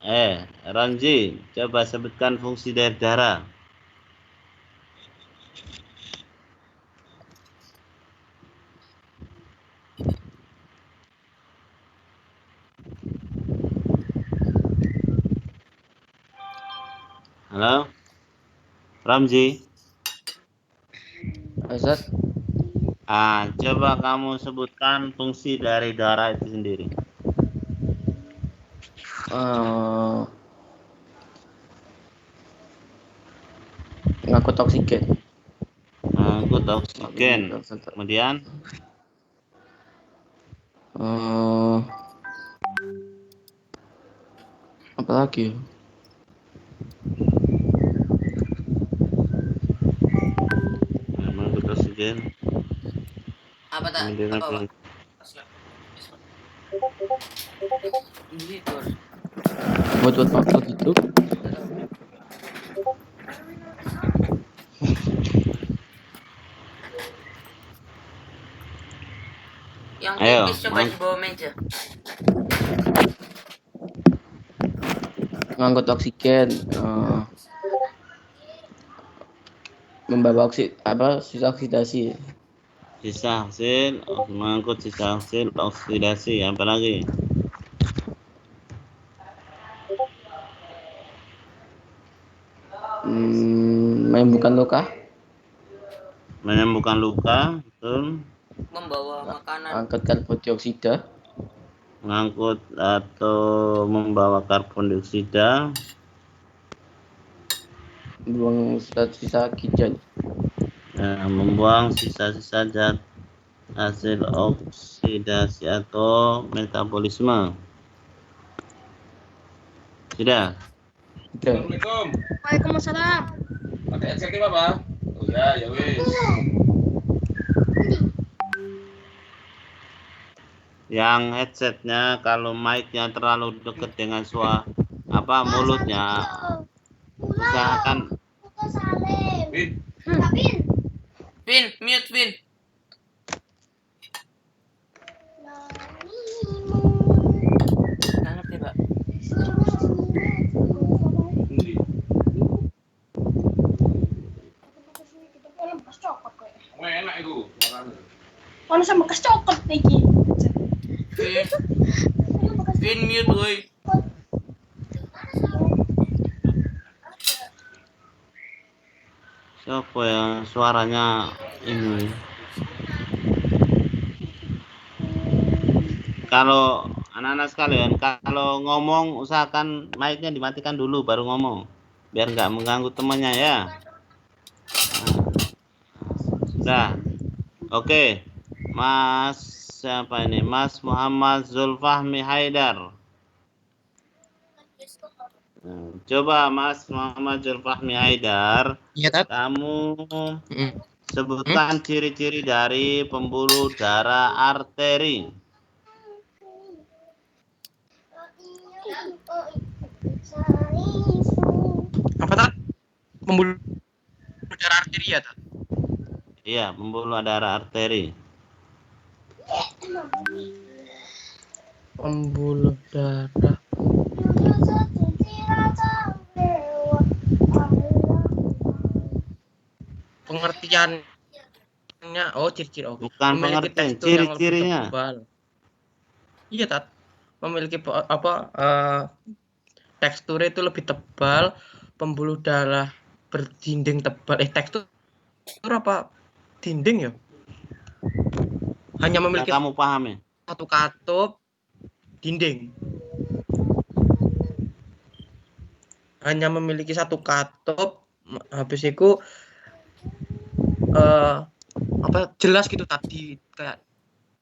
Ranji, coba sebutkan fungsi dari darah. Halo, Ramzi. Ustaz, Coba kamu sebutkan fungsi dari darah itu sendiri. ngangkut oksigen. Mengangkut oksigen. Kemudian Apa lagi? mengangkut oksigen. Apa tak? Kemudian Apa, Pak? Buat waktu gitu. Yang Ayo, tipis coba di bawah meja. Ngangkut oksigen. Membawa sisa oksidasi. sisa hasil, mengangkut sisa hasil oksidasi. Apa lagi? Menyembuhkan luka. Menyembuhkan luka, betul. Membawa makanan. Angkat karbon dioksida. Mengangkut atau membawa karbon dioksida. Buang sisa ginjal. Membuang sisa-sisa zat hasil oksidasi atau metabolisme. Sudah? Assalamualaikum. Waalaikumsalam. Pakai headset Pak? Oh ya wis. Yang headsetnya kalau mic-nya terlalu dekat dengan mulutnya, usahakan. Vin, mute Vin. Ngerti, Pak. Enak itu. Ono sama bekas coklat iki. Vin mute woi. Siapa yang suaranya ini? Kalau anak-anak sekalian, kalau ngomong usahakan mic-nya dimatikan dulu baru ngomong, biar nggak mengganggu temannya ya. Sudah. Oke. Mas siapa ini? Mas Muhammad Zulfahmi Haidar. Coba Mas Muhammad Zulfahmi Haidar, Iya, Tat. kamu sebutkan ciri-ciri dari pembuluh darah arteri. Apa, Tat? Pembuluh darah arteri ya, Tat? Iya, pembuluh darah arteri. Pembuluh darah. Pengertiannya, ciri-ciri. Bukan Memiliki pengertian, tekstur yang lebih ciri-cirinya. tebal. Iya, Tat. Memiliki teksturnya itu lebih tebal, pembuluh darah berdinding tebal. Tekstur apa dinding ya? Hanya memiliki kamu paham ya? satu katup dinding. Hanya memiliki satu katup, habis itu jelas gitu tadi, kayak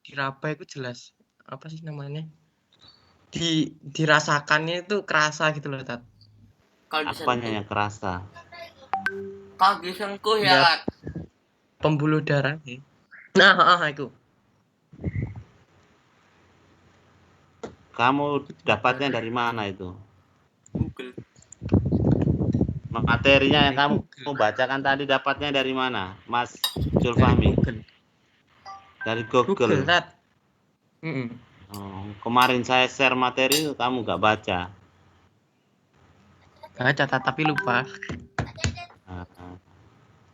diraba itu jelas. Apa sih namanya? Dirasakannya itu kerasa gitu loh, Tat. Apanya yang kerasa? Kalau disengkuh ya. Pembuluh darah. Nah, itu. Kamu dapatnya dari mana itu? Google. Materinya yang kamu bacakan tadi dapatnya dari mana, Mas Zulfahmi? Dari Google. Tat. Kemarin saya share materi kamu nggak baca. Baca tapi lupa. Nah,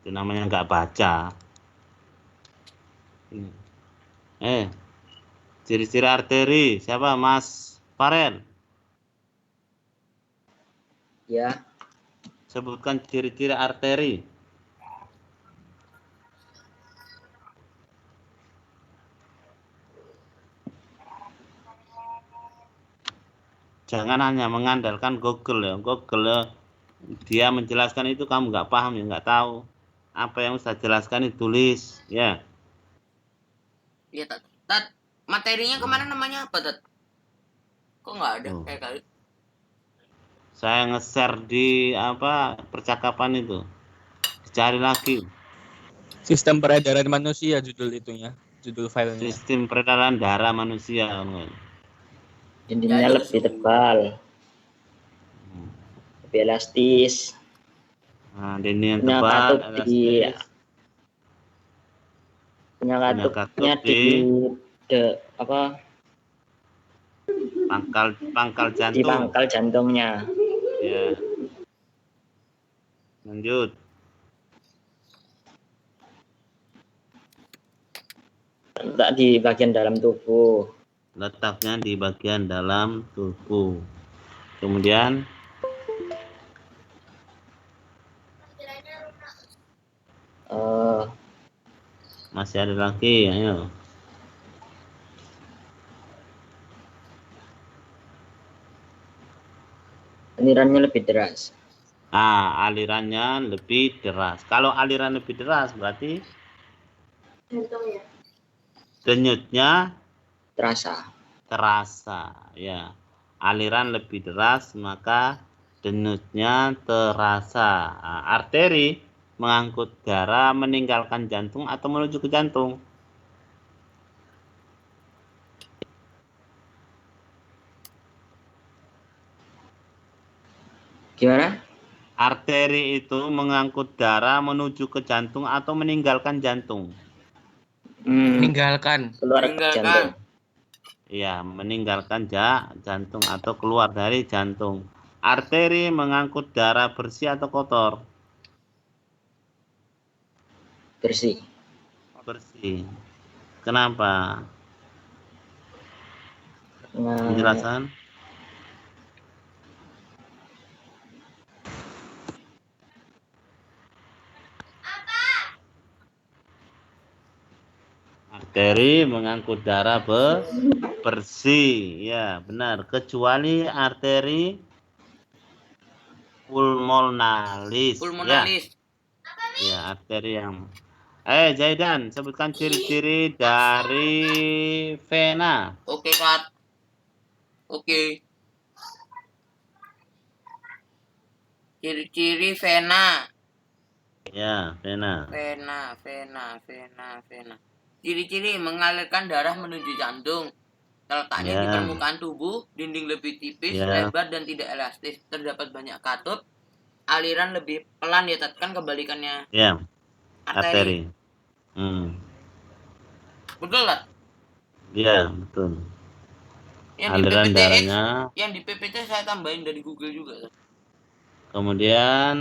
itu namanya nggak baca. Ciri-ciri arteri siapa? Mas Farel. Ya, Sebutkan ciri-ciri arteri. Jangan hanya mengandalkan Google ya. Google ya, dia menjelaskan itu kamu nggak paham ya, nggak tahu. Apa yang Ustaz jelaskan ditulis ya. Iya, Tat. Materinya kemarin namanya apa, Tat? Kok nggak ada Oh. kayak kali? Saya nge-share di percakapan itu. Dicari lagi. Sistem peredaran manusia judul itunya, judul filenya. Sistem peredaran darah manusia. dindingnya Ya, lebih tebal, lebih elastis. Nah, dinding yang Punya tebal, katup di elastis. punya katupnya katup di pangkal di jantung. pangkal jantungnya. Ya. Lanjut. Letak di bagian dalam tubuh. Letaknya di bagian dalam tubuh. Kemudian masih ada lagi, ayo. Alirannya lebih deras. Alirannya lebih deras. Kalau aliran lebih deras berarti denyutnya terasa, ya. Aliran lebih deras maka denyutnya terasa. Arteri mengangkut darah meninggalkan jantung atau menuju ke jantung. Gimana? Arteri itu mengangkut darah menuju ke jantung atau meninggalkan jantung. Meninggalkan. Keluar ke Meninggalkan. jantung. Iya, meninggalkan jantung atau keluar dari jantung. Arteri mengangkut darah bersih atau kotor? Bersih. Bersih. Kenapa? Nah, Penjelasan? Arteri mengangkut darah bersih, ya benar. Kecuali arteri pulmonalis. Ya, arteri yang. Zaidan, sebutkan ciri-ciri dari vena. Oke, Kat. Oke. Ciri-ciri vena. Ya, vena. Vena. Ciri-ciri mengalirkan darah menuju jantung. Letaknya di Ya. permukaan tubuh, dinding lebih tipis, Ya. lebar dan tidak elastis. Terdapat banyak katup. Aliran lebih pelan ya, Tat. Kan kebalikannya Ya, arteri. arteri. Betul, Tat? Ya, betul. Yang Aliran di PPTX, darahnya. yang di PPT saya tambahin dari Google juga, Tat. Kemudian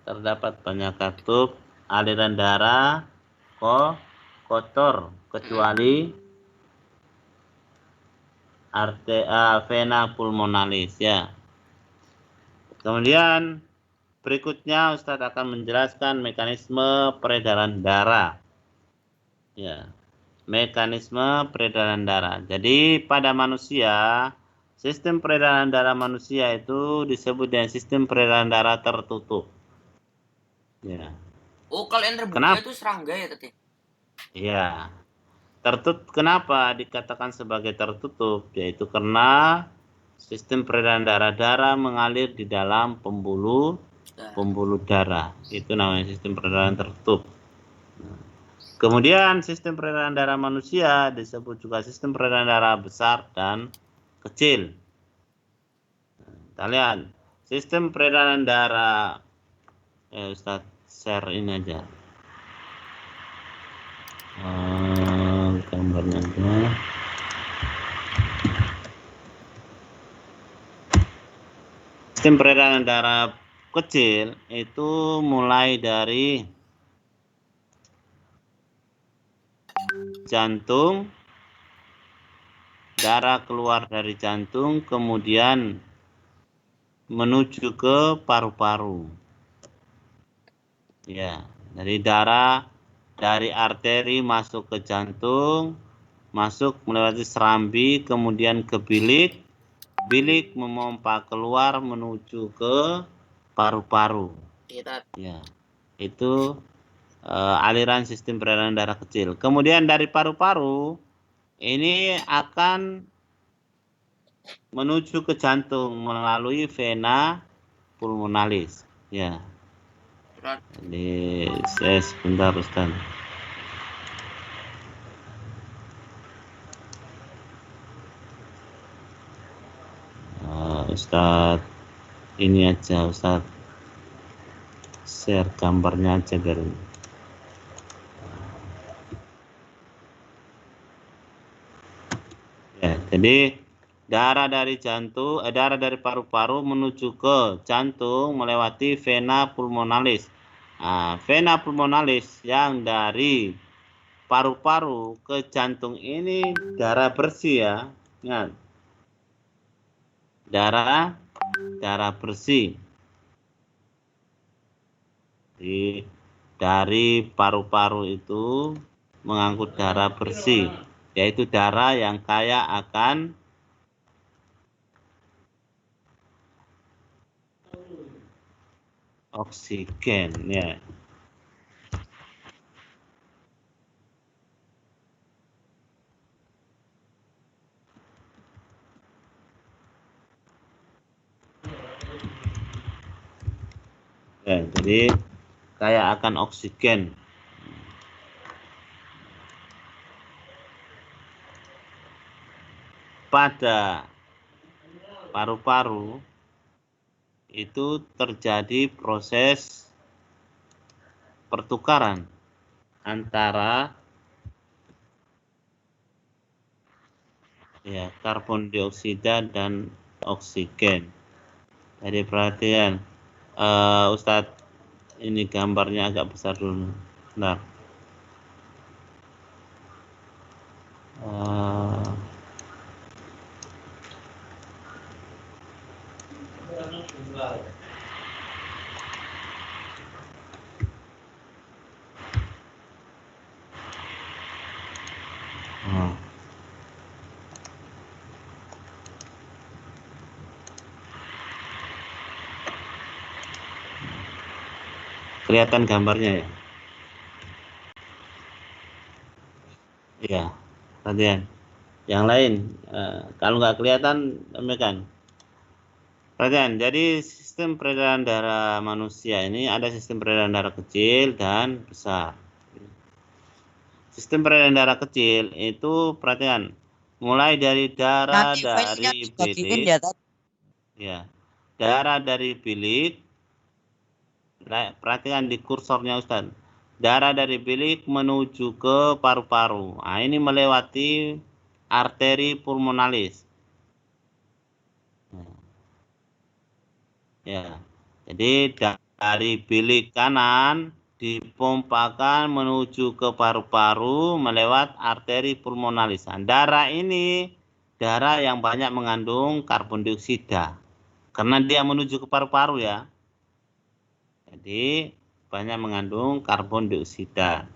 terdapat banyak katup. Aliran darah kotor kecuali vena pulmonalis, ya. Kemudian berikutnya Ustadz akan menjelaskan mekanisme peredaran darah. Ya. Mekanisme peredaran darah. Jadi pada manusia, sistem peredaran darah manusia itu disebut dengan sistem peredaran darah tertutup. Ya. Oh, kalau yang terbuka Kenapa? itu serangga ya, Tat? Ya. Tertutup, kenapa dikatakan sebagai tertutup? Yaitu karena sistem peredaran darah mengalir di dalam pembuluh darah. Itu namanya sistem peredaran tertutup. Kemudian sistem peredaran darah manusia disebut juga sistem peredaran darah besar dan kecil. Kita lihat sistem peredaran darah. Ustaz share ini aja. Gambarnya aja. Sistem peredaran darah kecil itu mulai dari jantung, darah keluar dari jantung, kemudian menuju ke paru-paru. Ya, dari darah dari arteri masuk ke jantung, masuk melewati serambi, kemudian ke bilik, bilik memompa keluar menuju ke paru-paru. Iya, Tat. Ya, itu aliran sistem peredaran darah kecil. Kemudian dari paru-paru ini akan menuju ke jantung melalui vena pulmonalis. Ya. Tat. Jadi saya sebentar Ustaz. Ustaz ini aja Ustaz share gambarnya aja biar ya. Jadi darah dari jantung, darah dari paru-paru menuju ke jantung melewati vena pulmonalis. Nah, vena pulmonalis yang dari paru-paru ke jantung ini darah bersih ya. Ingat. Darah bersih. Jadi, dari paru-paru itu mengangkut darah bersih, yaitu darah yang kaya akan oksigen ya. Ya, jadi kaya akan oksigen. Pada paru-paru itu terjadi proses pertukaran antara ya karbon dioksida dan oksigen. Jadi perhatian Ustadz, ini gambarnya agak besar dulu. Nah, kelihatan gambarnya ya? Iya, perhatian. Yang lain, kalau nggak kelihatan, temukan. Perhatian, jadi sistem peredaran darah manusia ini ada sistem peredaran darah kecil dan besar. Sistem peredaran darah kecil itu perhatian, mulai dari darah dari bilik, ya, darah dari bilik. Perhatikan di kursornya Ustaz. Darah dari bilik menuju ke paru-paru. Nah, ini melewati arteri pulmonalis. Ya. Jadi dari bilik kanan dipompakan menuju ke paru-paru melewat arteri pulmonalis. Nah, darah ini darah yang banyak mengandung karbon dioksida. Karena dia menuju ke paru-paru ya. Jadi banyak mengandung karbon dioksida.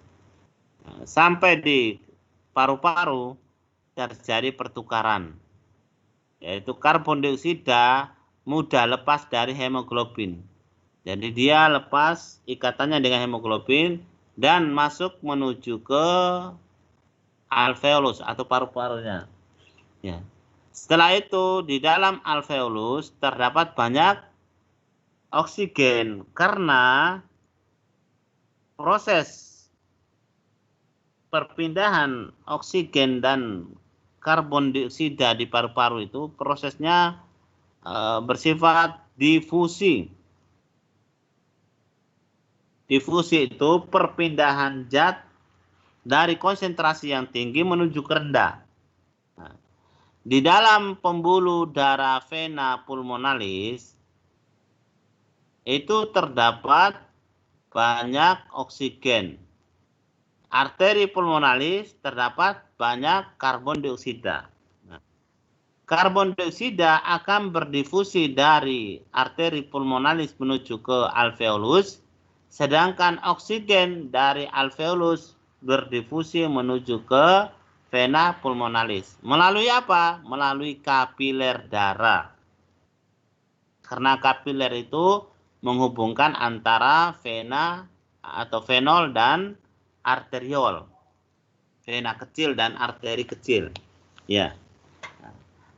Nah, sampai di paru-paru terjadi pertukaran, yaitu karbon dioksida mudah lepas dari hemoglobin. Jadi dia lepas ikatannya dengan hemoglobin dan masuk menuju ke alveolus atau paru-parunya. Ya. Setelah itu di dalam alveolus terdapat banyak oksigen karena proses perpindahan oksigen dan karbon dioksida di paru-paru itu prosesnya bersifat difusi. Difusi itu perpindahan zat dari konsentrasi yang tinggi menuju ke rendah. Nah, di dalam pembuluh darah vena pulmonalis itu terdapat banyak oksigen. Arteri pulmonalis terdapat banyak karbon dioksida. Karbon dioksida akan berdifusi dari arteri pulmonalis menuju ke alveolus, sedangkan oksigen dari alveolus berdifusi menuju ke vena pulmonalis. Melalui apa? Melalui kapiler darah. Karena kapiler itu menghubungkan antara vena atau venol dan arteriol. Vena kecil dan arteri kecil. Ya.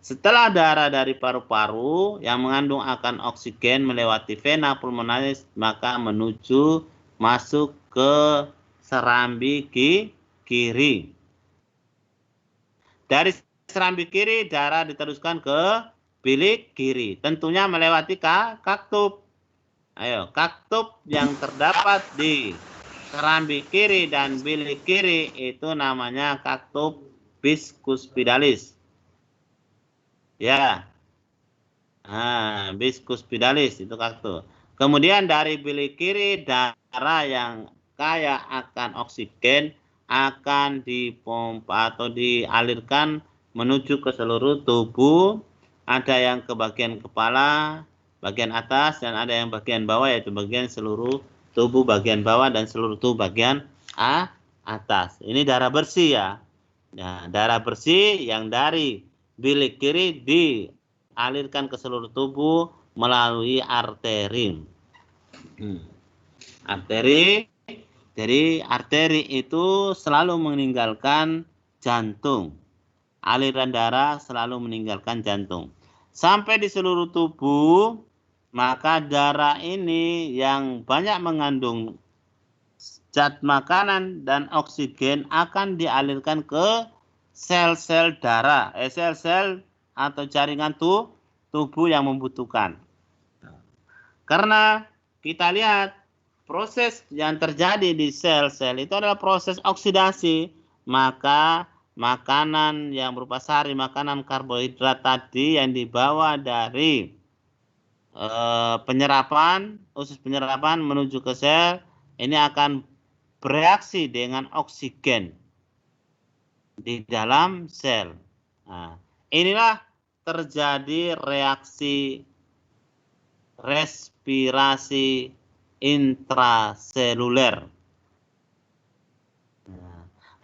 Setelah darah dari paru-paru yang mengandung akan oksigen melewati vena pulmonalis, maka masuk ke serambi kiri. Dari serambi kiri, darah diteruskan ke bilik kiri. Tentunya melewati kaktup. Ayo, kaktup yang terdapat di serambi kiri dan bilik kiri itu namanya kaktup biscuspitalis. Ya. Biscuspitalis itu kaktup. Kemudian dari bilik kiri, darah yang kaya akan oksigen akan dipompa atau dialirkan menuju ke seluruh tubuh. Ada yang ke bagian kepala, bagian atas, dan ada yang bagian bawah, yaitu bagian seluruh tubuh bagian bawah dan seluruh tubuh bagian atas. Ini darah bersih ya. Nah, darah bersih yang dari bilik kiri dialirkan ke seluruh tubuh melalui arteri. Arteri, jadi arteri itu selalu meninggalkan jantung. Aliran darah selalu meninggalkan jantung. Sampai di seluruh tubuh, maka darah ini yang banyak mengandung zat makanan dan oksigen akan dialirkan ke sel-sel darah, sel-sel atau jaringan tubuh yang membutuhkan. Karena kita lihat proses yang terjadi di sel-sel itu adalah proses oksidasi, maka makanan yang berupa sari, makanan karbohidrat tadi yang dibawa dari usus penyerapan menuju ke sel, ini akan bereaksi dengan oksigen di dalam sel. Nah, inilah terjadi reaksi respirasi intraseluler.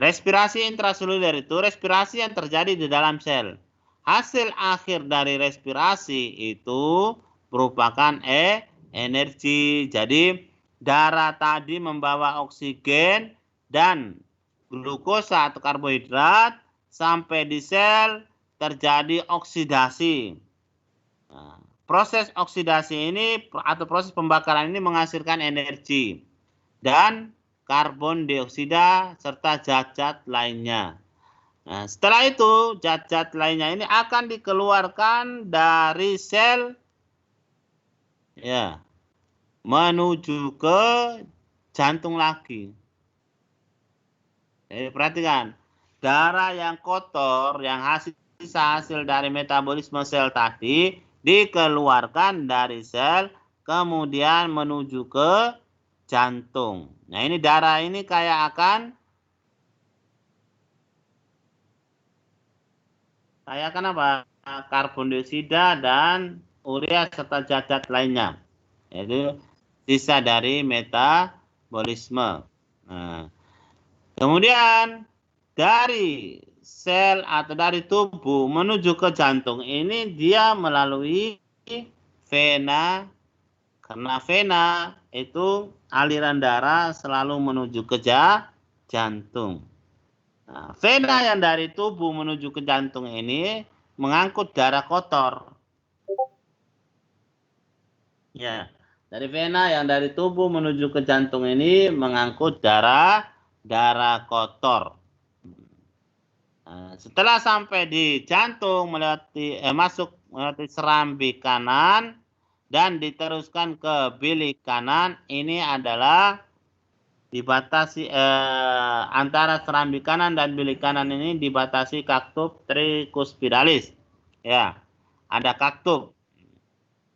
Respirasi intraseluler itu respirasi yang terjadi di dalam sel. Hasil akhir dari respirasi itu merupakan energi. Jadi darah tadi membawa oksigen dan glukosa atau karbohidrat sampai di sel terjadi oksidasi. Nah, proses oksidasi ini atau proses pembakaran ini menghasilkan energi dan karbon dioksida serta zat-zat lainnya. Nah, setelah itu zat-zat lainnya ini akan dikeluarkan dari sel ya menuju ke jantung lagi. Jadi perhatikan, darah yang kotor yang hasil dari metabolisme sel tadi dikeluarkan dari sel kemudian menuju ke jantung. Nah, ini darah ini kayak akan apa? Karbon dioksida dan urea serta zat-zat lainnya. Yaitu sisa dari metabolisme. Nah, kemudian dari sel atau dari tubuh menuju ke jantung ini dia melalui vena. Karena vena itu aliran darah selalu menuju ke jantung. Nah, vena yang dari tubuh menuju ke jantung ini mengangkut darah kotor. Ya, dari vena yang dari tubuh menuju ke jantung ini mengangkut darah kotor. Nah, setelah sampai di jantung masuk melewati serambi kanan dan diteruskan ke bilik kanan, ini adalah dibatasi antara serambi kanan dan bilik kanan ini dibatasi kaktup tricuspitalis. Ya, ada kaktup.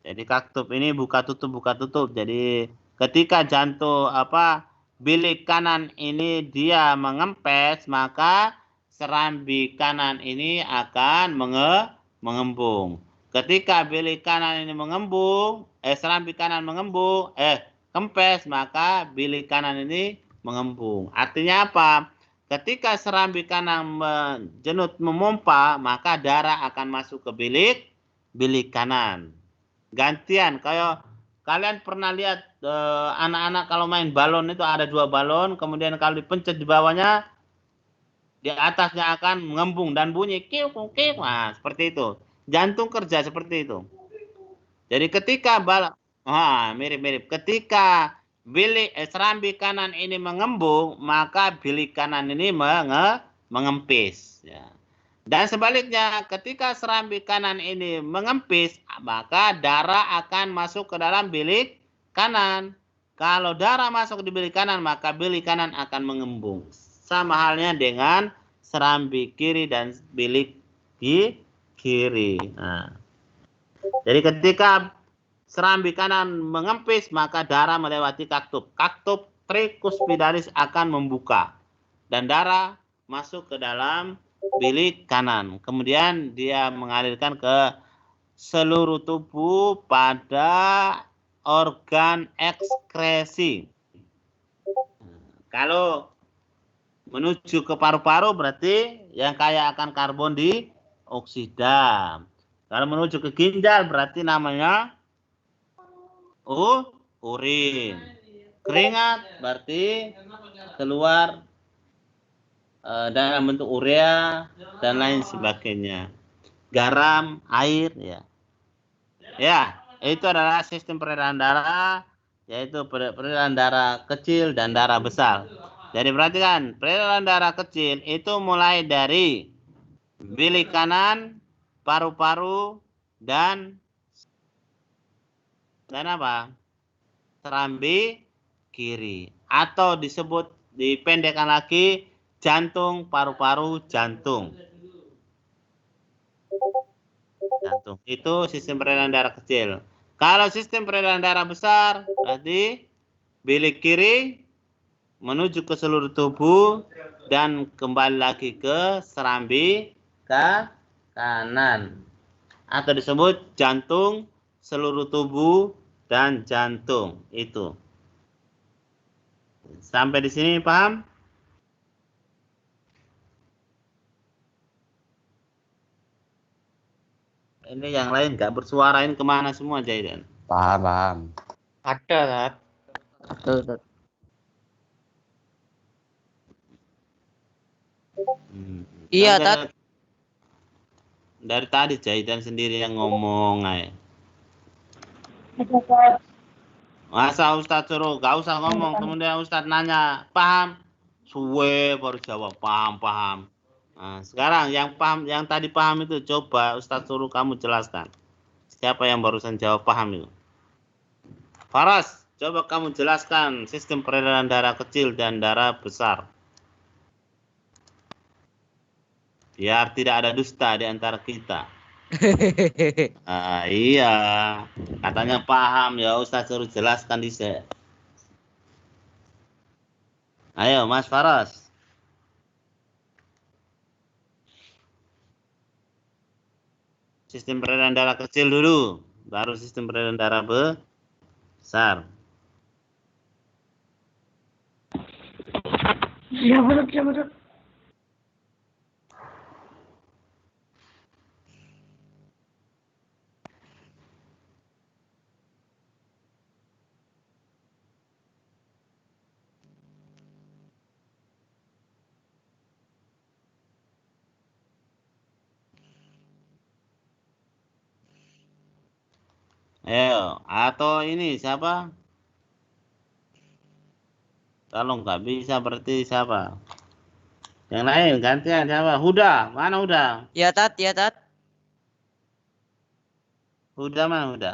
Jadi kaktub ini buka tutup. Jadi ketika jantung bilik kanan ini dia mengempes, maka serambi kanan ini akan mengembung. Ketika bilik kanan ini serambi kanan kempes, maka bilik kanan ini mengembung. Artinya apa? Ketika serambi kanan menjenut memompa, maka darah akan masuk ke bilik kanan. Gantian, kayak kalian pernah lihat anak-anak kalau main balon itu ada 2 balon, kemudian kalau dipencet di bawahnya, di atasnya akan mengembung dan bunyi kiuk. Nah, seperti itu. Jantung kerja seperti itu. Jadi ketika mirip-mirip. Ketika bilik serambi kanan ini mengembung, maka bilik kanan ini mengempis. Ya. Dan sebaliknya, ketika serambi kanan ini mengempis, maka darah akan masuk ke dalam bilik kanan. Kalau darah masuk di bilik kanan, maka bilik kanan akan mengembung. Sama halnya dengan serambi kiri dan bilik di kiri. Nah. Jadi ketika serambi kanan mengempis, maka darah melewati kaktub. Kaktub trikuspidalis akan membuka. Dan darah masuk ke dalam bilik kanan. Kemudian dia mengalirkan ke seluruh tubuh pada organ ekskresi. Kalau menuju ke paru-paru berarti yang kaya akan karbon dioksida. Kalau menuju ke ginjal berarti namanya urin. Keringat berarti keluar dalam bentuk urea dan lain sebagainya. Garam, air, ya. Ya, itu adalah sistem peredaran darah, yaitu peredaran darah kecil dan darah besar. Jadi perhatikan, peredaran darah kecil itu mulai dari bilik kanan, paru-paru, dan apa? Serambi kiri. Atau dipendekkan lagi, jantung, paru-paru, jantung. Itu sistem peredaran darah kecil. Kalau sistem peredaran darah besar, berarti bilik kiri menuju ke seluruh tubuh dan kembali lagi ke serambi kanan. Atau disebut jantung, seluruh tubuh, dan jantung. Itu. Sampai di sini paham? Ini yang lain nggak bersuarain kemana semua, Jaidan? Paham. Ada, Tat. Iya, Tat. Dari tadi Jaidan sendiri yang ngomong aja. Masa Ustadz suruh gak usah ngomong, kemudian Ustadz nanya, paham? Suwe baru jawab paham. Nah, sekarang yang paham, yang tadi paham itu coba Ustadz suruh kamu jelaskan. Siapa yang barusan jawab paham itu? Faras, coba kamu jelaskan sistem peredaran darah kecil dan darah besar. Biar tidak ada dusta di antara kita. Iya, katanya paham, ya Ustadz suruh jelaskan bisa. Ayo Mas Faras. Sistem peredaran darah kecil dulu, baru sistem peredaran darah besar. Ya betul. Ayo, atau ini siapa? Kalau nggak bisa berarti siapa? Yang lain gantian siapa? Huda, mana Huda? Ya, Tat. Huda mana Huda?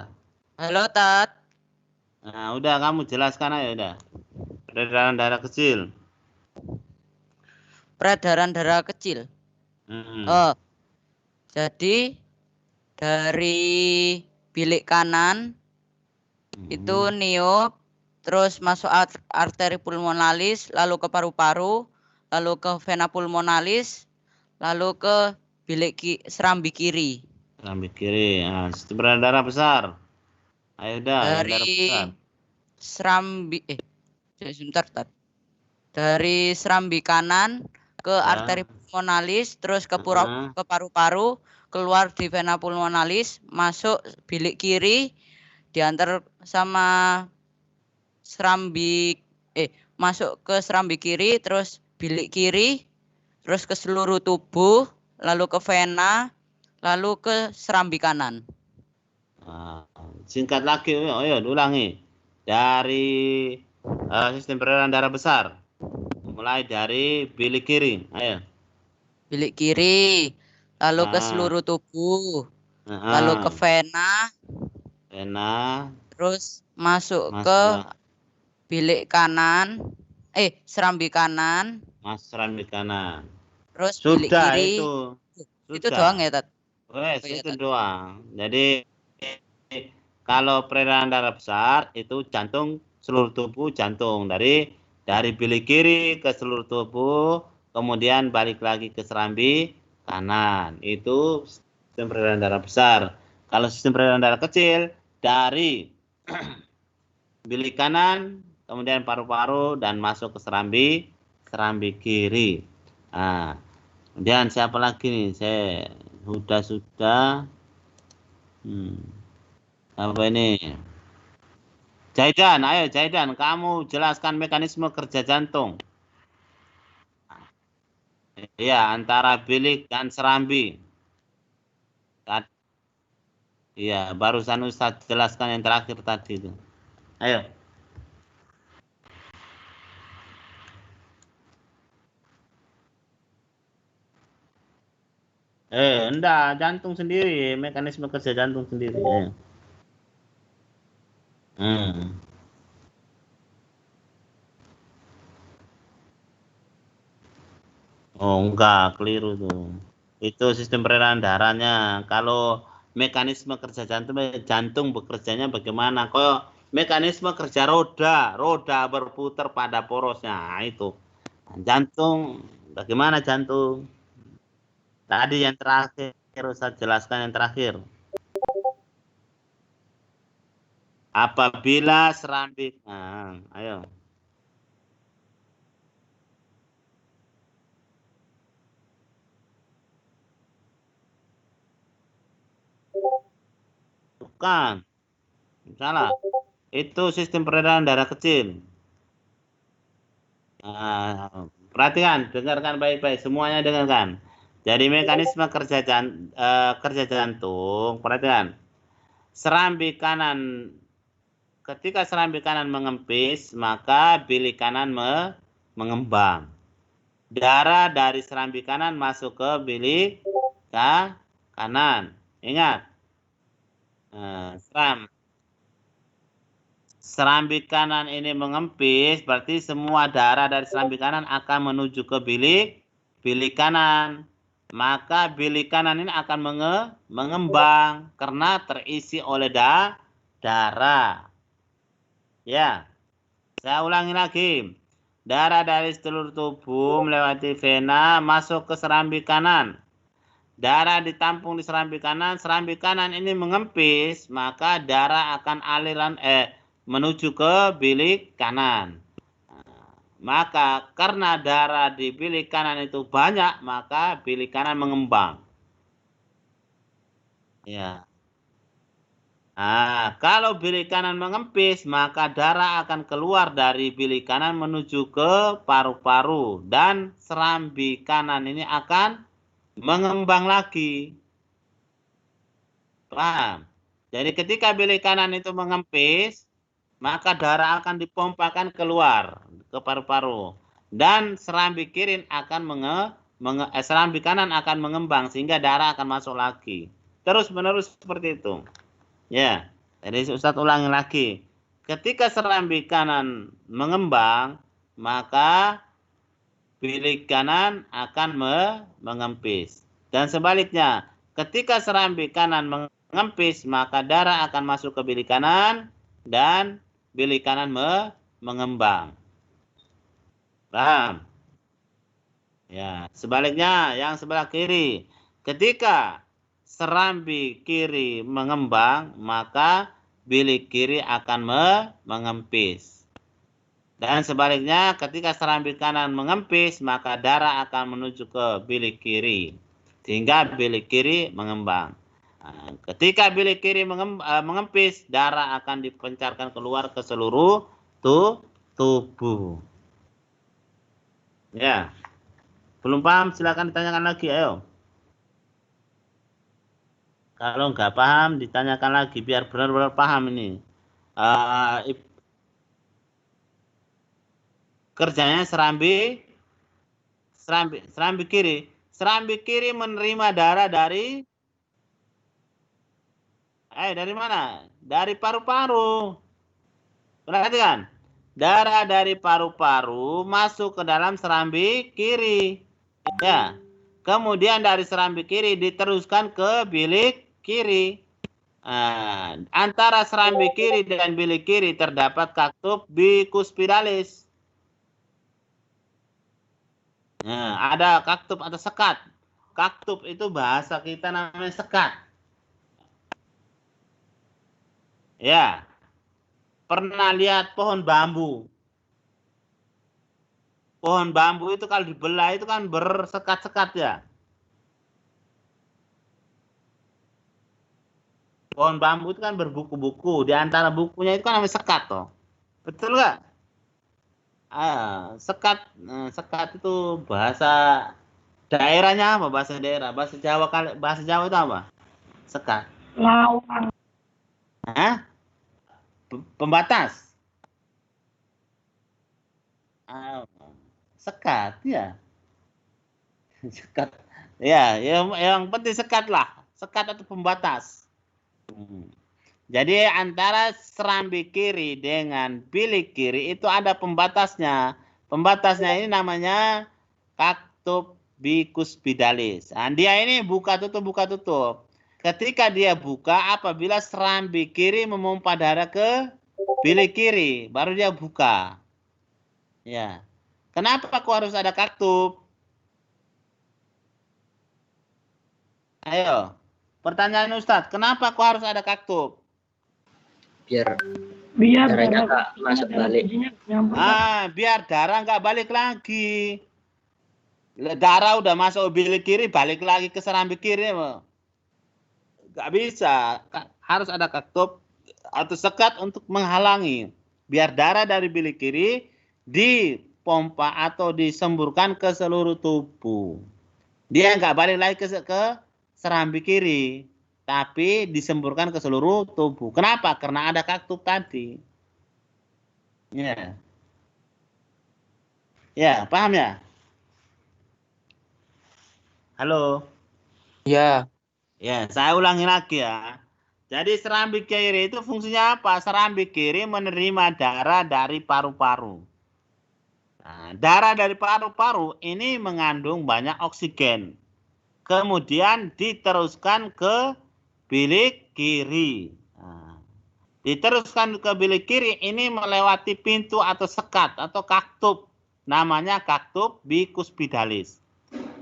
Halo, Tat. Nah, udah kamu jelaskan aja udah. Peredaran darah kecil. Peredaran darah kecil. Oh. Jadi dari bilik kanan itu niup, terus masuk arteri pulmonalis, lalu ke paru-paru, lalu ke vena pulmonalis, lalu ke serambi kiri. Serambi kiri. Nah, sistem peredaran darah besar. Ayo dah, yang darah besar. Dari sebentar, Tat. Dari serambi kanan ke arteri pulmonalis, terus ke paru-paru, keluar di vena pulmonalis, masuk bilik kiri, diantar sama masuk ke serambi kiri, terus bilik kiri, terus ke seluruh tubuh, lalu ke vena, lalu ke serambi kanan. Nah, singkat lagi, ayo ulangi. Dari sistem peredaran darah besar. Mulai dari bilik kiri. Ayo. Bilik kiri, lalu ke seluruh tubuh, lalu ke vena, terus masuk ke bilik kanan, serambi kanan, serambi kanan. Terus bilik Sudah kiri. Itu doang ya, Tat? Itu doang. Jadi kalau peredaran darah besar itu jantung, seluruh tubuh jantung, dari bilik kiri ke seluruh tubuh, kemudian balik lagi ke serambi kanan. Itu sistem peredaran darah besar. Kalau sistem peredaran darah kecil dari bilik kanan, kemudian paru-paru dan masuk ke serambi kiri. Nah, kemudian siapa lagi nih? Saya sudah. Apa ini? Jaidan, ayo Jaidan, kamu jelaskan mekanisme kerja jantung. Iya, antara bilik dan serambi. Iya, barusan Ustadz jelaskan yang terakhir tadi itu. Ayo. Enggak, jantung sendiri, mekanisme kerja jantung sendiri. Oh, enggak, keliru tuh. Itu sistem peredaran darahnya. Kalau mekanisme kerja jantung bekerjanya bagaimana? Kok mekanisme kerja roda berputar pada porosnya. Nah, itu. Jantung, bagaimana jantung? Tadi yang terakhir, Ustaz jelaskan yang terakhir. Apabila serambi, ayo. Bukan. Salah. Itu sistem peredaran darah kecil. Perhatikan, dengarkan baik-baik. Semuanya dengarkan. Jadi mekanisme kerja jantung, perhatikan. Ketika serambi kanan mengempis, maka bilik kanan mengembang. Darah dari serambi kanan masuk ke bilik kanan. Ingat. Serambi kanan ini mengempis, berarti semua darah dari serambi kanan akan menuju ke bilik kanan. Maka bilik kanan ini akan mengembang karena terisi oleh darah. Ya, saya ulangi lagi. Darah dari seluruh tubuh melewati vena masuk ke serambi kanan. Darah ditampung di serambi kanan ini mengempis, maka darah akan menuju ke bilik kanan. Maka karena darah di bilik kanan itu banyak, maka bilik kanan mengembang. Ya. Kalau bilik kanan mengempis, maka darah akan keluar dari bilik kanan menuju ke paru-paru dan serambi kanan ini akan mengembang lagi. Paham? Jadi ketika bilik kanan itu mengempis, maka darah akan dipompakan keluar ke paru-paru dan serambi kanan akan mengembang sehingga darah akan masuk lagi. Terus menerus seperti itu. Ya, jadi Ustadz ulangi lagi. Ketika serambi kanan mengembang, maka bilik kanan akan mengempis. Dan sebaliknya, ketika serambi kanan mengempis, maka darah akan masuk ke bilik kanan dan bilik kanan mengembang. Paham? Ya, sebaliknya yang sebelah kiri. Ketika serambi kiri mengembang, maka bilik kiri akan mengempis. Dan sebaliknya, ketika serambi kanan mengempis, maka darah akan menuju ke bilik kiri. Sehingga bilik kiri mengembang. Nah, ketika bilik kiri mengempis, darah akan dipencarkan keluar ke seluruh tubuh. Ya. Belum paham, silakan ditanyakan lagi, ayo. Kalau nggak paham, ditanyakan lagi, biar benar-benar paham ini. Kerjanya serambi kiri. Serambi kiri menerima darah dari mana? Dari paru-paru. Perhatikan. Darah dari paru-paru masuk ke dalam serambi kiri. Ya. Kemudian dari serambi kiri diteruskan ke bilik kiri. Antara serambi kiri dan bilik kiri terdapat katup bicuspidalis. Nah, ada katup atau sekat. Katup itu bahasa kita namanya sekat. Ya. Pernah lihat pohon bambu? Pohon bambu itu kalau dibelah itu kan bersekat-sekat ya. Pohon bambu itu kan berbuku-buku. Di antara bukunya itu kan namanya sekat toh. Betul nggak? Sekat itu bahasa daerahnya apa? Bahasa daerah. Bahasa Jawa itu apa? Sekat. Lawang. Hah? Pembatas. Sekat ya. Sekat. Ya, yang penting sekat lah. Sekat atau pembatas. Jadi antara serambi kiri dengan bilik kiri itu ada pembatasnya. Pembatasnya ini namanya katup bicuspidalis. Nah, dia ini buka tutup. Ketika dia buka, apabila serambi kiri memompa darah ke bilik kiri, baru dia buka. Ya. Kenapa kok harus ada katup? Ayo. Pertanyaan Ustadz, kenapa kok harus ada katup? Biar darah darahnya nggak masuk balik. Biar darah nggak balik lagi. Darah udah masuk bilik kiri, balik lagi ke serambi kiri. Nggak bisa. Harus ada katup atau sekat untuk menghalangi. Biar darah dari bilik kiri dipompa atau disemburkan ke seluruh tubuh. Dia nggak balik lagi ke serambi kiri, tapi disemburkan ke seluruh tubuh. Kenapa? Karena ada katup tadi. Ya. Ya, paham ya? Halo? Ya. Ya, saya ulangi lagi ya. Jadi serambi kiri itu fungsinya apa? Serambi kiri menerima darah dari paru-paru. Nah, darah dari paru-paru ini mengandung banyak oksigen. Kemudian diteruskan ke bilik kiri. Nah, diteruskan ke bilik kiri ini melewati pintu atau sekat atau katup. Namanya katup bicuspidalis.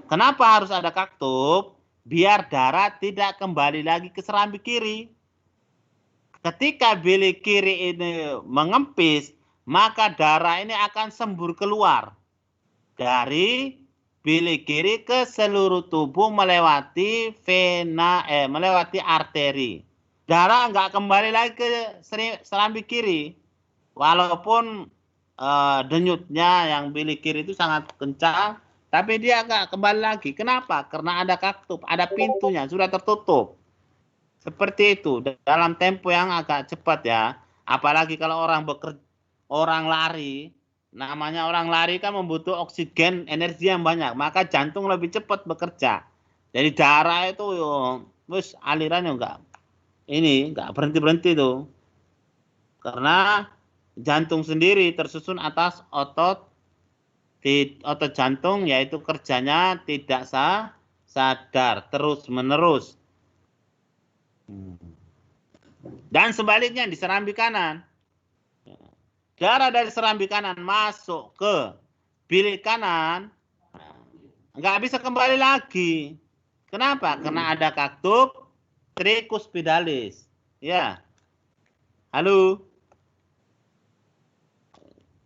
Kenapa harus ada katup? Biar darah tidak kembali lagi ke serambi kiri. Ketika bilik kiri ini mengempis, maka darah ini akan sembur keluar dari bilik kiri ke seluruh tubuh melewati melewati arteri. Darah nggak kembali lagi ke serambi kiri. Walaupun denyutnya yang bilik kiri itu sangat kencang, tapi dia nggak kembali lagi. Kenapa? Karena ada katup, ada pintunya, sudah tertutup. Seperti itu, dalam tempo yang agak cepat ya. Apalagi kalau orang lari, namanya orang lari kan membutuhkan oksigen, energi yang banyak. Maka jantung lebih cepat bekerja. Jadi darah itu alirannya nggak berhenti tuh. Karena jantung sendiri tersusun atas otot jantung, yaitu kerjanya tidak sadar terus menerus. Dan sebaliknya di serambi kanan. Darah dari serambi kanan masuk ke bilik kanan, nggak bisa kembali lagi. Kenapa? Karena ada katup tricuspidalis. Ya. Halo.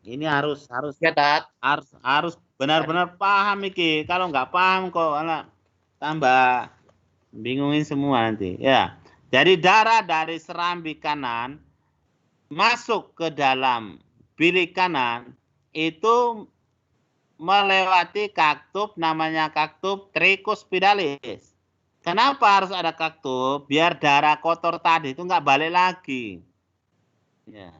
Ini harus Ya, Tat. harus benar-benar paham iki. Kalau nggak paham kok alah tambah bingungin semua nanti. Ya. Jadi darah dari serambi kanan masuk ke dalam bilik kanan itu melewati katup namanya katup tricuspidalis. Kenapa harus ada katup? Biar darah kotor tadi itu nggak balik lagi. Ya.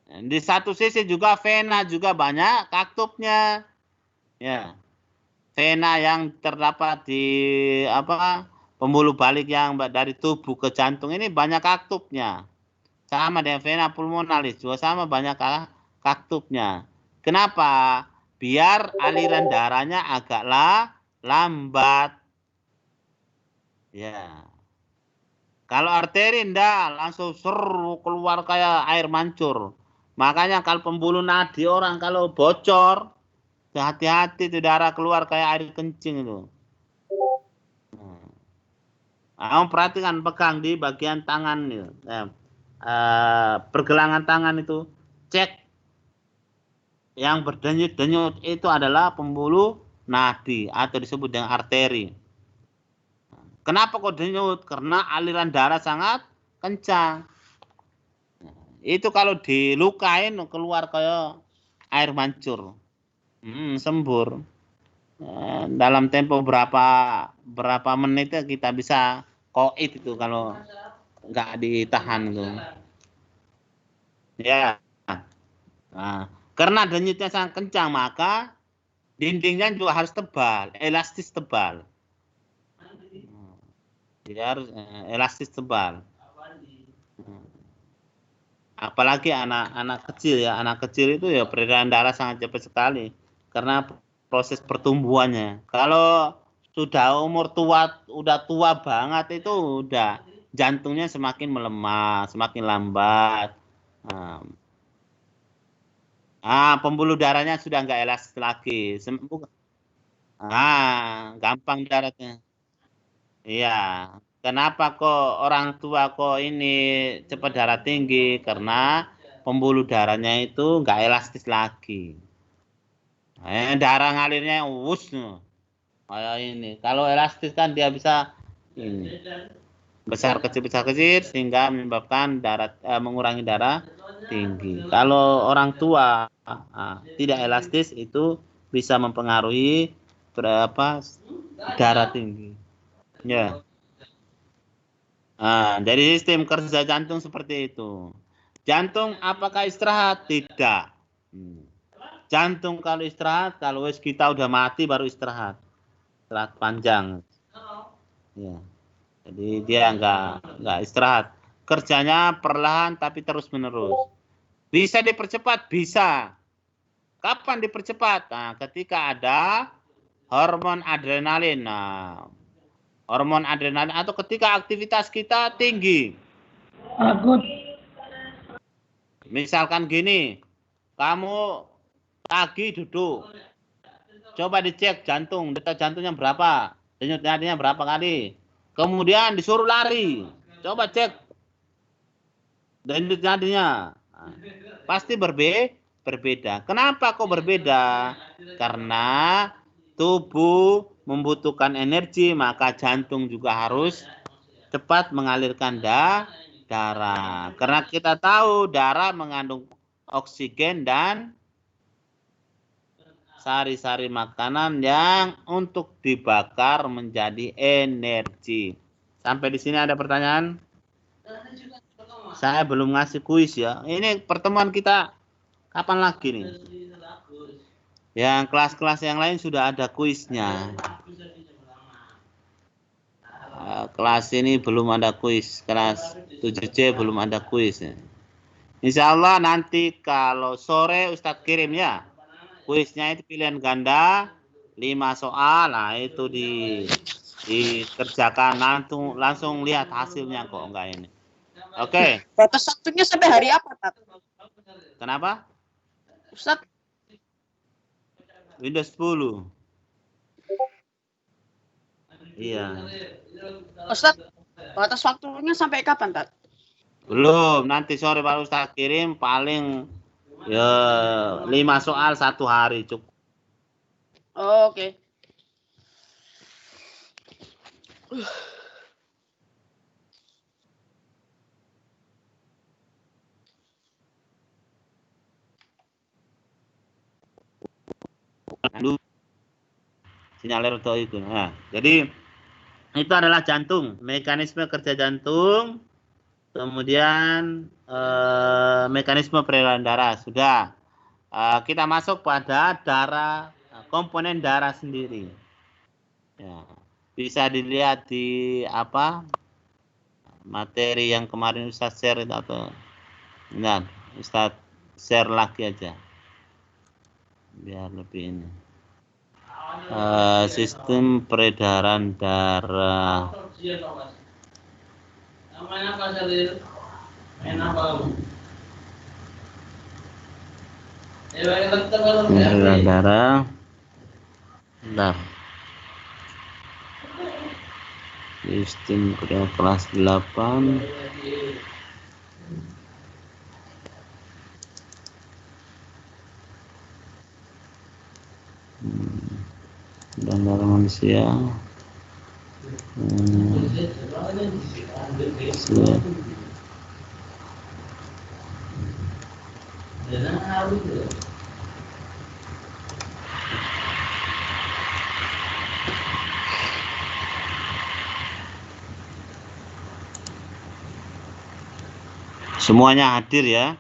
Di satu sisi juga vena juga banyak kaktupnya. Ya. Vena yang terdapat di pembuluh balik yang dari tubuh ke jantung ini banyak kaktupnya. Sama dengan vena pulmonalis juga sama banyak kaktupnya. Kenapa? Biar aliran darahnya agaklah lambat. Ya. Kalau arteri enggak langsung seru keluar kayak air mancur. Makanya kalau pembuluh nadi orang kalau bocor, hati-hati itu darah keluar kayak air kencing itu. Nah, perhatikan pegang di bagian tangan itu. Pergelangan tangan itu cek yang berdenyut-denyut itu adalah pembuluh nadi atau disebut dengan arteri. Kenapa kok denyut? Karena aliran darah sangat kencang. Itu kalau dilukain keluar kayak air mancur, sembur. Dalam tempo berapa menit kita bisa koit itu kalau nggak ditahan itu. Ya. Nah, karena denyutnya sangat kencang maka dindingnya juga harus tebal, elastis tebal. Dia harus elastis tebal. Apalagi anak kecil ya, anak kecil itu ya peredaran darah sangat cepat sekali karena proses pertumbuhannya. Kalau sudah umur tua, udah tua banget itu udah jantungnya semakin melemah, semakin lambat. Pembuluh darahnya sudah nggak elastis lagi. Gampang daratnya. Iya. Kenapa kok orang tua kok ini cepat darah tinggi? Karena pembuluh darahnya itu nggak elastis lagi. Darah ngalirnya kayak ini. Kalau elastis kan dia bisa ini besar kecil sehingga menyebabkan mengurangi darah tinggi. Kalau orang tua tidak elastis itu bisa mempengaruhi darah tinggi. Ya. Dari sistem kerja jantung seperti itu. Jantung apakah istirahat? Tidak. Jantung kalau istirahat, kalau kita udah mati baru istirahat. Istirahat panjang. Ya. Jadi dia nggak istirahat. Kerjanya perlahan tapi terus menerus. Bisa dipercepat? Bisa. Kapan dipercepat? Nah, ketika ada hormon adrenalin. Hormon adrenalin atau ketika aktivitas kita tinggi. Misalkan gini, kamu pagi duduk, coba dicek jantung, detak jantungnya berapa, denyut nadinya berapa kali. Kemudian disuruh lari, coba cek denyut nadinya. Pasti berbeda. Kenapa kok berbeda? Karena tubuh membutuhkan energi, maka jantung juga harus cepat mengalirkan darah. Karena kita tahu darah mengandung oksigen dan sari-sari makanan yang untuk dibakar menjadi energi. Sampai di sini ada pertanyaan? Saya belum ngasih kuis ya. Ini pertemuan kita kapan lagi nih? Yang kelas-kelas yang lain sudah ada kuisnya. Kelas ini belum ada kuis. Kelas 7C belum ada kuis. Insya Allah nanti kalau sore Ustadz kirim ya. Kuisnya itu pilihan ganda 5 soal. Nah itu dikerjakan langsung lihat hasilnya kok enggak ini. Oke. Batas waktunya sampai hari apa, Tat? Kenapa? Ustaz, Windows 10. Iya. Ustaz, batas waktunya sampai kapan, Tat? Belum, nanti sore Pak Ustaz kirim paling ya 5 soal 1 hari cukup. Oh, oke. Sinyalir itu. Nah, jadi itu adalah jantung, mekanisme kerja jantung, kemudian mekanisme peredaran darah sudah. Kita masuk pada darah, komponen darah sendiri. Ya, bisa dilihat di apa materi yang kemarin Ustaz share itu atau benar Ustaz share lagi aja biar lebih ini. Sistem peredaran darah. Peredaran darah. Bentar. Sistem kelas 8. Dan darah manusia. Semuanya hadir ya?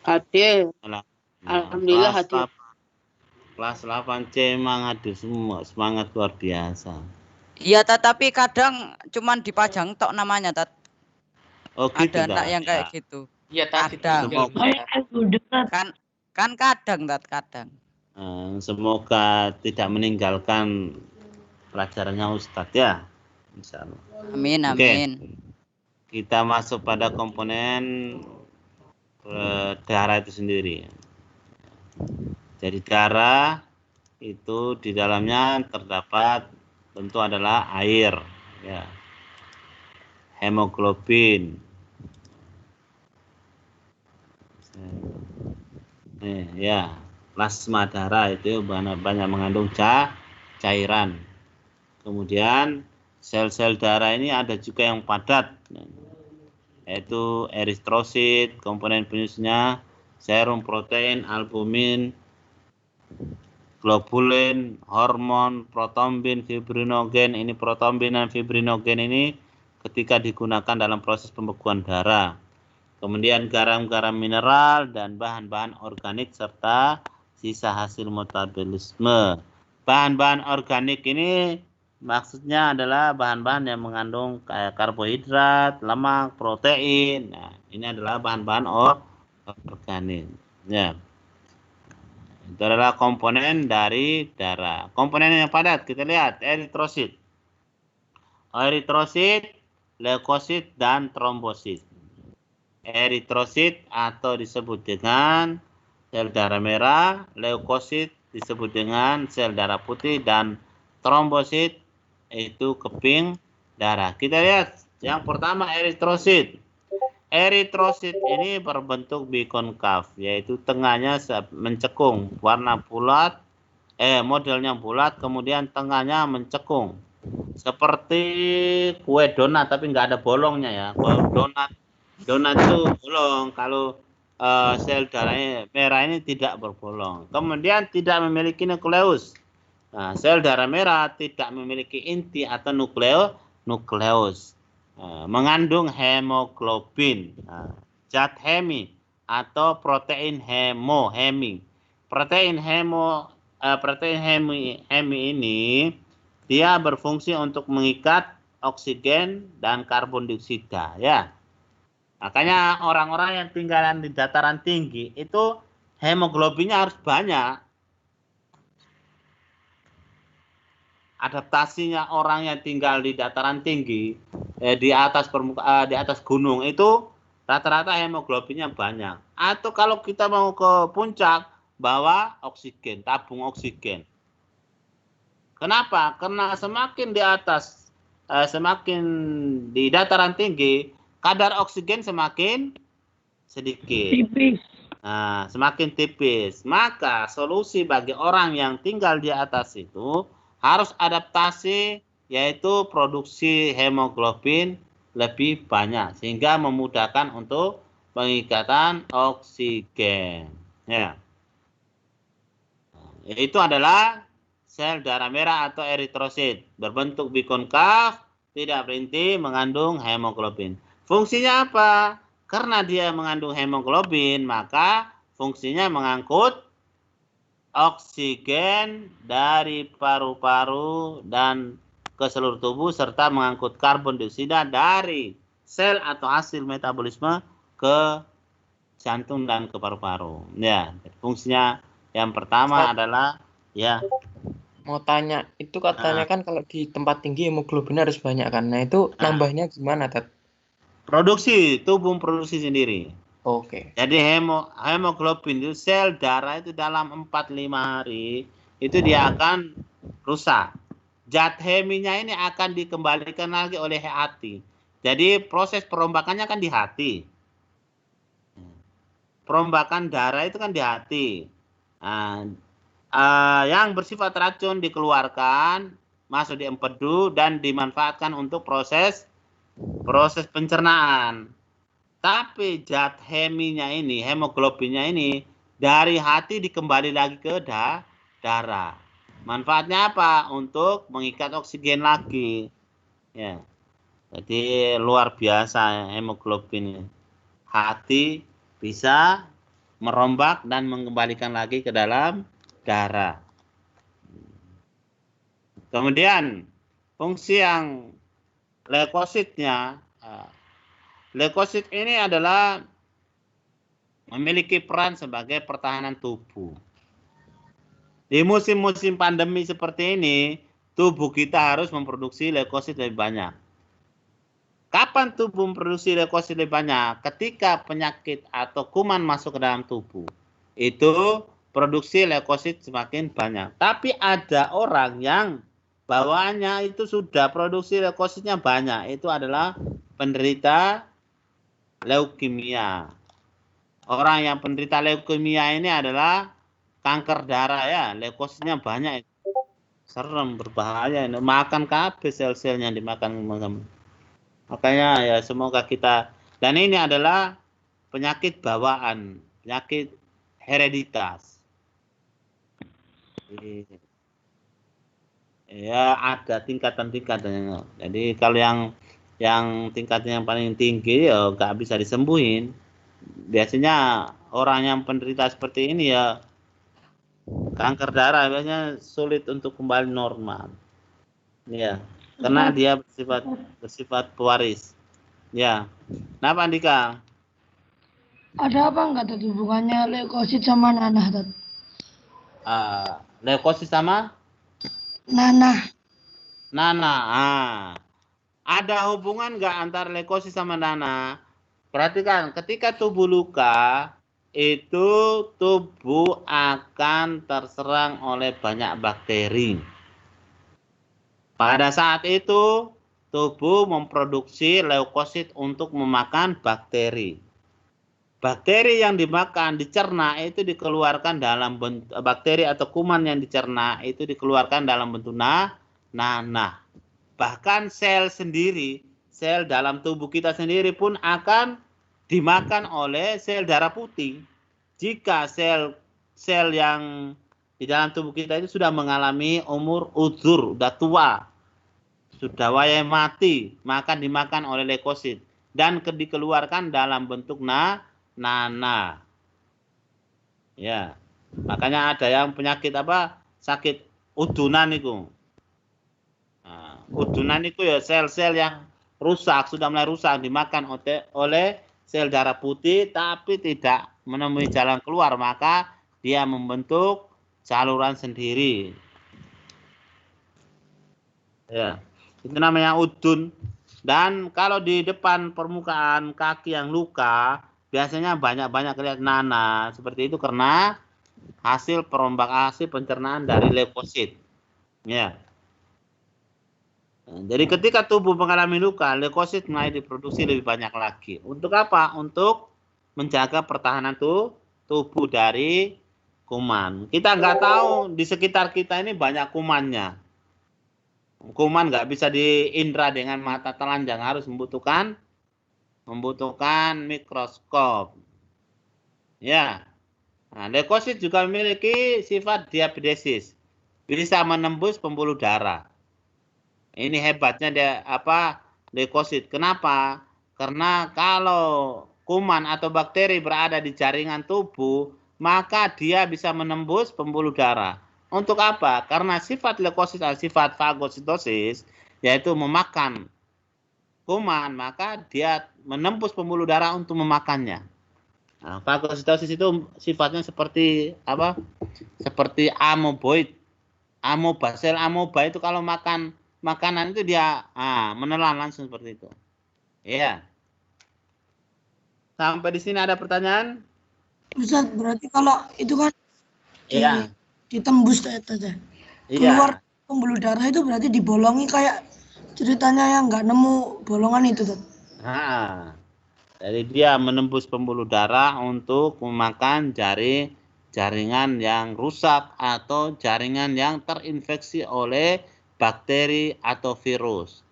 Hadir. Nah, Alhamdulillah hadir. Kelas 8C memang hadir semua, semangat luar biasa. Iya, tapi kadang cuman dipajang tok namanya, Tat. Oh, gitu ada anak yang kayak gitu. Iya, tadi Ada. Kan kadang, Tat, kadang. Semoga tidak meninggalkan pelajarannya Ustadz ya. Insyaallah. Amin, Oke. amin. Kita masuk pada komponen darah itu sendiri. Jadi darah itu di dalamnya terdapat tentu adalah air, ya, hemoglobin, ya, plasma darah itu banyak mengandung cairan. Kemudian sel-sel darah ini ada juga yang padat, yaitu eritrosit, komponen penyusunnya serum, protein, albumin, globulin, hormon, protombin, fibrinogen. Ini protombin dan fibrinogen ini ketika digunakan dalam proses pembekuan darah. Kemudian garam-garam mineral dan bahan-bahan organik serta sisa hasil metabolisme. Bahan-bahan organik ini maksudnya adalah bahan-bahan yang mengandung kayak karbohidrat, lemak, protein. Nah, ini adalah bahan-bahan organik. Ya. Itu adalah komponen dari darah. Komponen yang padat kita lihat eritrosit. Eritrosit, leukosit dan trombosit. Eritrosit atau disebut dengan sel darah merah, leukosit disebut dengan sel darah putih dan trombosit itu keping darah. Kita lihat yang pertama eritrosit. Eritrosit ini berbentuk bikonkav, yaitu tengahnya mencekung, warna bulat, modelnya bulat, kemudian tengahnya mencekung, seperti kue donat tapi nggak ada bolongnya ya. Kue donat itu bolong, kalau sel darah merah ini tidak berbolong. Kemudian tidak memiliki nukleus. Nah, sel darah merah tidak memiliki inti atau nukleus. Mengandung hemoglobin, zat hemi atau protein hemi. Protein hemi ini dia berfungsi untuk mengikat oksigen dan karbon dioksida ya. Makanya orang-orang yang tinggalan di dataran tinggi itu hemoglobinnya harus banyak. adaptasinya orang yang tinggal di dataran tinggi, di atas di atas gunung itu rata-rata hemoglobinnya banyak. Atau kalau kita mau ke puncak, bawa oksigen, tabung oksigen. Kenapa? Karena semakin di atas, semakin di dataran tinggi, kadar oksigen semakin sedikit. Tipis. Nah, semakin tipis. Maka solusi bagi orang yang tinggal di atas itu harus adaptasi, yaitu produksi hemoglobin lebih banyak sehingga memudahkan untuk pengikatan oksigen. Ya. Itu adalah sel darah merah atau eritrosit, berbentuk bikonkav, tidak berinti, mengandung hemoglobin. Fungsinya apa? Karena dia mengandung hemoglobin, maka fungsinya mengangkut oksigen dari paru-paru dan ke seluruh tubuh serta mengangkut karbon dioksida dari sel atau hasil metabolisme ke jantung dan ke paru-paru. Ya, fungsinya yang pertama adalah ya. Mau tanya, itu katanya kan kalau di tempat tinggi hemoglobin harus banyak kan. Nah, itu nambahnya gimana, Tat? Produksi, tubuh produksi sendiri. Oke. Jadi hemoglobin itu sel darah itu dalam 4-5 hari itu dia akan rusak. Zat heminya ini akan dikembalikan lagi oleh hati. Jadi proses perombakannya kan di hati. Perombakan darah itu kan di hati. Nah, yang bersifat racun dikeluarkan, masuk di empedu dan dimanfaatkan untuk proses pencernaan. Tapi zat heminya ini, hemoglobinnya ini dari hati dikembali lagi ke darah. Manfaatnya apa? Untuk mengikat oksigen lagi. Ya. Jadi luar biasa hemoglobin. Hati bisa merombak dan mengembalikan lagi ke dalam darah. Kemudian fungsi yang leukositnya, leukosit ini adalah memiliki peran sebagai pertahanan tubuh. Di musim-musim pandemi seperti ini, tubuh kita harus memproduksi leukosit lebih banyak. Kapan tubuh memproduksi leukosit lebih banyak? Ketika penyakit atau kuman masuk ke dalam tubuh. Itu produksi leukosit semakin banyak. Tapi ada orang yang bawaannya itu sudah produksi leukositnya banyak. Itu adalah penderita leukemia. Orang yang penderita leukemia ini adalah kanker darah ya. Leukositnya banyak. Serem, berbahaya. Makan kabeh sel-selnya dimakan. Makanya ya semoga kita. Dan ini adalah penyakit bawaan. Penyakit hereditas. Ya ada tingkatan-tingkatannya. Jadi kalau yang tingkatnya yang paling tinggi ya nggak bisa disembuhin. Biasanya orang yang penderita seperti ini ya kanker darah biasanya sulit untuk kembali normal. Ya, karena dia bersifat pewaris. Ya. Kenapa Andika? Ada apa enggak tadi hubungannya leukosit sama nanah tadi? Leukosit sama Nanah. Ada hubungan nggak antara leukosit sama nanah? Perhatikan, ketika tubuh luka, itu tubuh akan terserang oleh banyak bakteri. Pada saat itu, tubuh memproduksi leukosit untuk memakan bakteri. Bakteri yang dimakan, dicerna itu dikeluarkan dalam bentuk bakteri atau kuman yang dicerna itu dikeluarkan dalam bentuk nanah. Bahkan sel sendiri, sel dalam tubuh kita sendiri pun akan dimakan oleh sel darah putih. Jika sel yang di dalam tubuh kita itu sudah mengalami umur uzur, sudah tua, sudah wayai mati, maka dimakan oleh leukosit dan dikeluarkan dalam bentuk nanah. Ya. Makanya ada yang penyakit apa? Sakit udunan itu. Nah, udunan itu ya sel-sel yang rusak, sudah mulai rusak dimakan oleh sel darah putih tapi tidak menemui jalan keluar, maka dia membentuk saluran sendiri. Ya, itu namanya udun. Dan kalau di depan permukaan kaki yang luka, biasanya banyak-banyak kelihatan nanah. Seperti itu karena hasil pencernaan dari leukosit. Ya. Jadi ketika tubuh mengalami luka, leukosit mulai diproduksi lebih banyak lagi. Untuk apa? Untuk menjaga pertahanan tubuh dari kuman. Kita nggak tahu di sekitar kita ini banyak kumannya. Kuman nggak bisa diindra dengan mata telanjang, harus membutuhkan mikroskop. Ya. Nah, leukosit juga memiliki sifat diabetes, bisa menembus pembuluh darah. Ini hebatnya leukosit. Kenapa? Karena kalau kuman atau bakteri berada di jaringan tubuh, maka dia bisa menembus pembuluh darah. Untuk apa? Karena sifat leukosit adalah sifat fagositosis, yaitu memakan kuman, maka dia menembus pembuluh darah untuk memakannya. Nah, fagositosis itu sifatnya seperti apa? Seperti amoeboid. Sel amoeba itu kalau makan makanan itu dia menelan langsung seperti itu. Iya. Sampai di sini ada pertanyaan? Ustaz, berarti kalau itu kan Iya. ditembus tete. Keluar pembuluh darah itu berarti dibolongi kayak ceritanya yang nggak nemu bolongan itu, Tet. Jadi dia menembus pembuluh darah untuk memakan jaringan yang rusak atau jaringan yang terinfeksi oleh bakteri atau virus.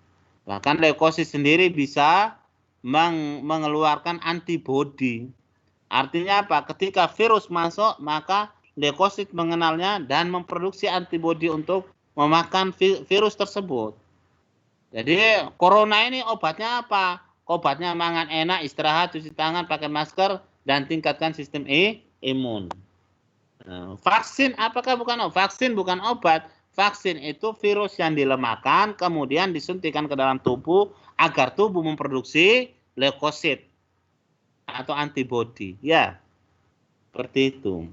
Bahkan leukosit sendiri bisa mengeluarkan antibodi. Artinya apa? Ketika virus masuk, maka leukosit mengenalnya dan memproduksi antibodi untuk memakan virus tersebut. Jadi corona ini obatnya apa? Obatnya mangan enak, istirahat, cuci tangan, pakai masker, dan tingkatkan sistem imun. Vaksin apakah bukan obat? Vaksin bukan obat. Vaksin itu virus yang dilemahkan, kemudian disuntikan ke dalam tubuh agar tubuh memproduksi leukosit atau antibodi. Ya, seperti itu.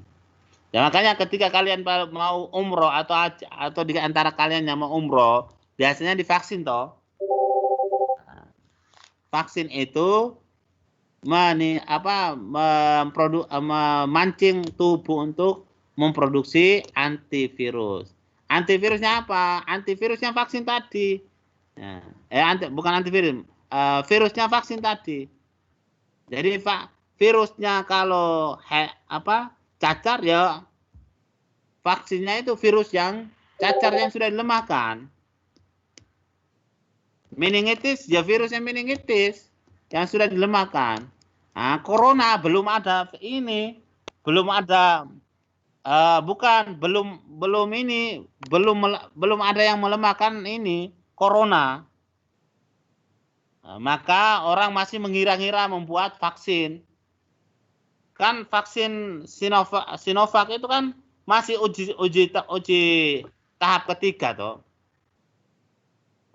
Ya, makanya ketika kalian mau umroh atau di antara kalian yang mau umroh, biasanya divaksin toh. Vaksin itu memancing tubuh untuk memproduksi antivirus. Antivirusnya apa? Antivirusnya vaksin tadi. Bukan antivirus, virusnya vaksin tadi. Jadi virusnya kalau cacar ya vaksinnya itu virus yang cacar yang sudah dilemahkan. Meningitis ya virusnya meningitis yang sudah dilemahkan. Nah, corona belum ada belum ada yang melemahkan ini corona. Maka orang masih mengira-ngira membuat vaksin. Kan vaksin Sinovac itu kan masih uji tahap ketiga toh.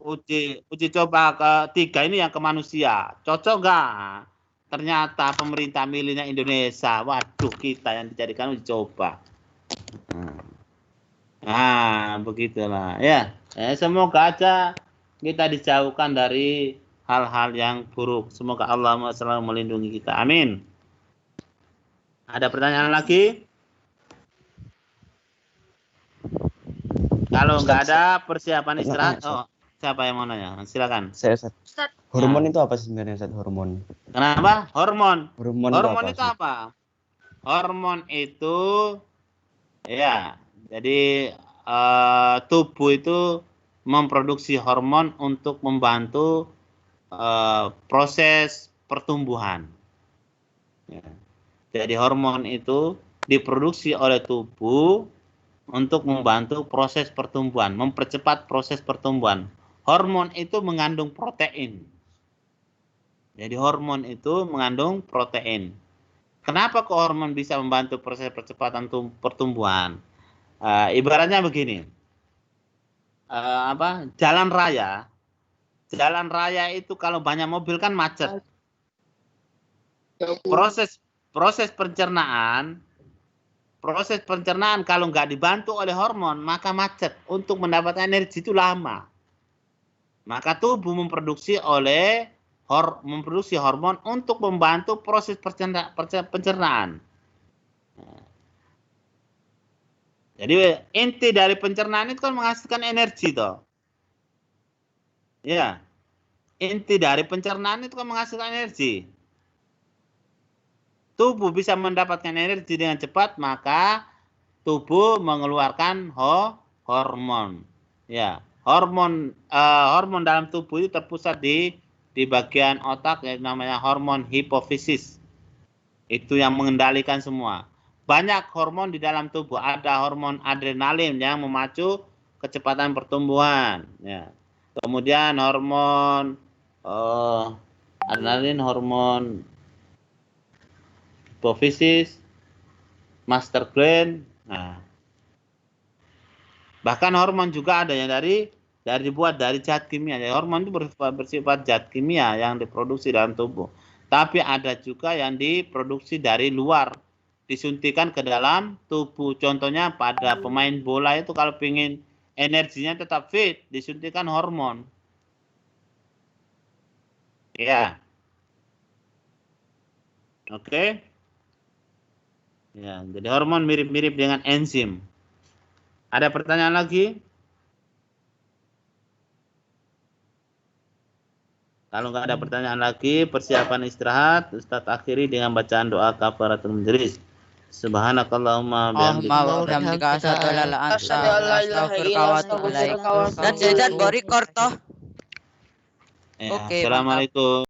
Uji coba ketiga ini yang ke manusia. Cocok nggak? Ternyata pemerintah milihnya Indonesia. Waduh, kita yang dijadikan uji coba. Begitulah ya. Semoga aja kita dijauhkan dari hal-hal yang buruk. Semoga Allah selalu melindungi kita. Amin. Ada pertanyaan lagi? Kalau nggak ada persiapan istirahat, siapa yang mau nanya? Silakan. Saya Ustaz. Hormon itu apa sebenarnya, Ustaz? Hormon. Kenapa? Hormon Itu apa? Hormon itu ya, jadi tubuh itu memproduksi hormon untuk membantu proses pertumbuhan. Ya. Jadi hormon itu diproduksi oleh tubuh untuk membantu proses pertumbuhan, mempercepat proses pertumbuhan. Hormon itu mengandung protein. Jadi hormon itu mengandung protein. Kenapa kok hormon bisa membantu proses percepatan pertumbuhan? Ibaratnya begini. Jalan raya itu kalau banyak mobil kan macet. Proses pencernaan kalau nggak dibantu oleh hormon maka macet. Untuk mendapatkan energi itu lama. Maka tubuh memproduksi hormon untuk membantu proses pencernaan. Jadi inti dari pencernaan itu kan menghasilkan energi toh. Ya. Inti dari pencernaan itu kan menghasilkan energi. Tubuh bisa mendapatkan energi dengan cepat, maka tubuh mengeluarkan hormon. Ya, hormon dalam tubuh itu terpusat di bagian otak yang namanya hormon hipofisis. Itu yang mengendalikan semua. Banyak hormon di dalam tubuh. Ada hormon adrenalin yang memacu kecepatan pertumbuhan. Ya. Kemudian hormon adrenalin, hormon hipofisis, master gland. Nah. Bahkan hormon juga ada yang dibuat dari zat kimia. Jadi hormon itu bersifat zat kimia yang diproduksi dalam tubuh. Tapi ada juga yang diproduksi dari luar, disuntikan ke dalam tubuh. Contohnya pada pemain bola itu kalau ingin energinya tetap fit, disuntikan hormon. Ya. Oke. Ya, jadi hormon mirip-mirip dengan enzim. Ada pertanyaan lagi? Kalau nggak ada pertanyaan lagi, persiapan istirahat, Ustadz akhiri dengan bacaan doa kafaratul majlis. Subhanakallahumma bihamdika asyhadu an la ilaha illa anta astaghfiruka wa atubu ilaik. Dan jajan bori korto. Oke. Assalamualaikum.